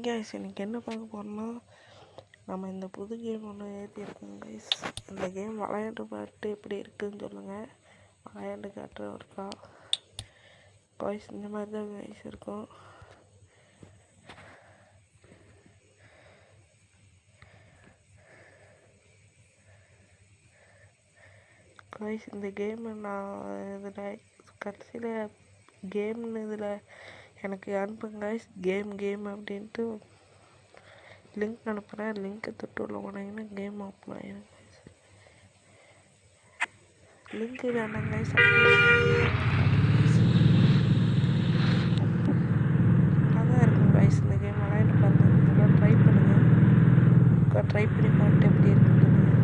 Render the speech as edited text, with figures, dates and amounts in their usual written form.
Guys இன்றைக்கி என்ன பார்க்க போகிறோம்னா, நம்ம இந்த புது கேம் ஒன்று ஏற்றிருக்கோம் கைஸ். இந்த கேம் விளையாண்டு பார்த்து எப்படி இருக்குதுன்னு சொல்லுங்கள். விளையாண்டு காட்டுற ஒருக்கா கைஸ். இந்த மாதிரி தான் கைஸ் இருக்கும். கைஸ் இந்த கேம் நான் இதில் கடைசியில் கேம்னு இதில் எனக்கு அனுப்புங்க கைஸ். கேம் அப்படின்ட்டு லிங்க் அனுப்புகிறேன். லிங்க்கை தொட்டு உள்ள போனீங்கன்னா கேம் ஓப்பன் ஆகிடும் கைஸ். லிங்க்கு வேண்டாம் கைஸ். அதான் இருக்கும் கைஸ். இந்த கேம் விளையாண்டு பாருங்கள். நல்லா ட்ரை பண்ணுங்கள். ட்ரை பண்ணி பார்த்து